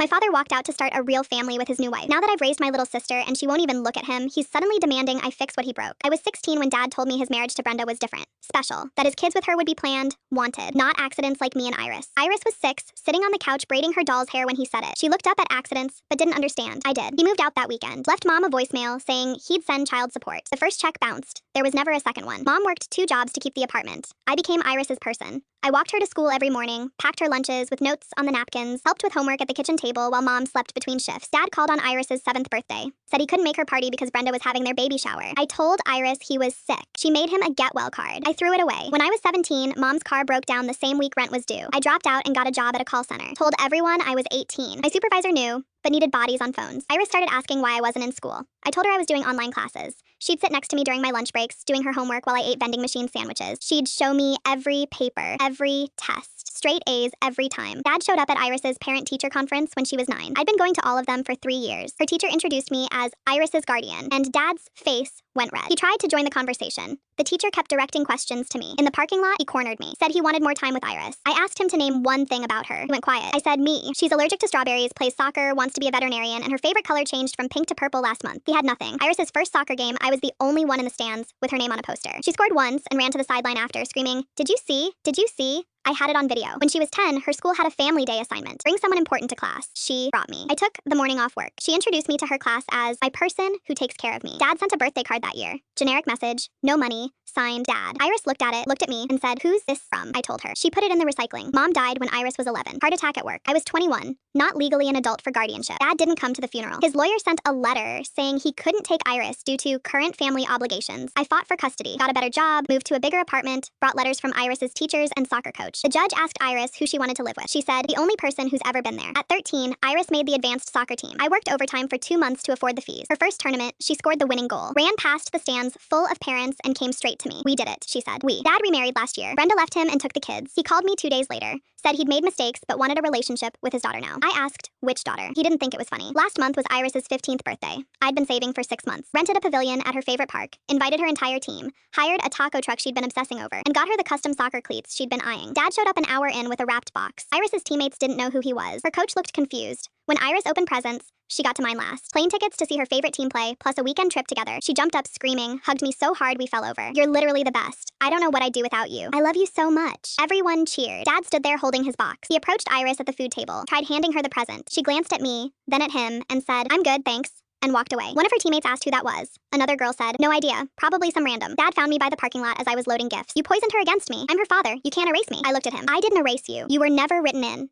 My father walked out to start a real family with his new wife. Now that I've raised my little sister and she won't even look at him, he's suddenly demanding I fix what he broke. I was 16 when Dad told me his marriage to Brenda was different, special, that his kids with her would be planned, wanted, not accidents like me and Iris. Iris was 6, sitting on the couch braiding her doll's hair when he said it. She looked up at accidents, but didn't understand. I did. He moved out that weekend, left Mom a voicemail saying he'd send child support. The first check bounced. There was never a second one. Mom worked 2 jobs to keep the apartment. I became Iris's person. I walked her to school every morning, packed her lunches with notes on the napkins, helped with homework at the kitchen table while Mom slept between shifts. Dad called on Iris's 7th birthday, said he couldn't make her party because Brenda was having their baby shower. I told Iris he was sick. She made him a get well card. I threw it away. When I was 17, Mom's car broke down the same week rent was due. I dropped out and got a job at a call center. Told everyone I was 18. My supervisor knew, but needed bodies on phones. Iris started asking why I wasn't in school. I told her I was doing online classes. She'd sit next to me during my lunch breaks, doing her homework while I ate vending machine sandwiches. She'd show me every paper, every test. Straight A's every time. Dad showed up at Iris's parent-teacher conference when she was 9. I'd been going to all of them for 3 years. Her teacher introduced me as Iris's guardian, and Dad's face went red. He tried to join the conversation. The teacher kept directing questions to me. In the parking lot, he cornered me, said he wanted more time with Iris. I asked him to name one thing about her. He went quiet. I said, me. She's allergic to strawberries, plays soccer, wants to be a veterinarian, and her favorite color changed from pink to purple last month. He had nothing. Iris's first soccer game, I was the only one in the stands with her name on a poster. She scored once and ran to the sideline after, screaming, "Did you see? Did you see?" I had it on video. When she was 10, her school had a family day assignment. Bring someone important to class. She brought me. I took the morning off work. She introduced me to her class as my person who takes care of me. Dad sent a birthday card that year. Generic message, no money, signed Dad. Iris looked at it, looked at me, and said, "Who's this from?" I told her. She put it in the recycling. Mom died when Iris was 11. Heart attack at work. I was 21, not legally an adult for guardianship. Dad didn't come to the funeral. His lawyer sent a letter saying he couldn't take Iris due to current family obligations. I fought for custody, got a better job, moved to a bigger apartment, brought letters from Iris's teachers and soccer coach. The judge asked Iris who she wanted to live with. She said, the only person who's ever been there. At 13, Iris made the advanced soccer team. I worked overtime for 2 months to afford the fees. Her first tournament, she scored the winning goal, ran past the stands full of parents and came straight to me. We did it, she said. We. Dad remarried last year. Brenda left him and took the kids. He called me 2 days later, said he'd made mistakes but wanted a relationship with his daughter now. I asked, which daughter? He didn't think it was funny. Last month was Iris's 15th birthday. I'd been saving for 6 months. Rented a pavilion at her favorite park, invited her entire team, hired a taco truck she'd been obsessing over, and got her the custom soccer cleats she'd been eyeing. Dad showed up an hour in with a wrapped box. Iris's teammates didn't know who he was. Her coach looked confused. When Iris opened presents, she got to mine last. Plane tickets to see her favorite team play, plus a weekend trip together. She jumped up screaming, hugged me so hard we fell over. You're literally the best. I don't know what I'd do without you. I love you so much. Everyone cheered. Dad stood there holding his box. He approached Iris at the food table, tried handing her the present. She glanced at me, then at him, and said, "I'm good, thanks," and walked away. One of her teammates asked who that was. Another girl said, "No idea. Probably some random." Dad found me by the parking lot as I was loading gifts. "You poisoned her against me. I'm her father. You can't erase me." I looked at him. "I didn't erase you. You were never written in.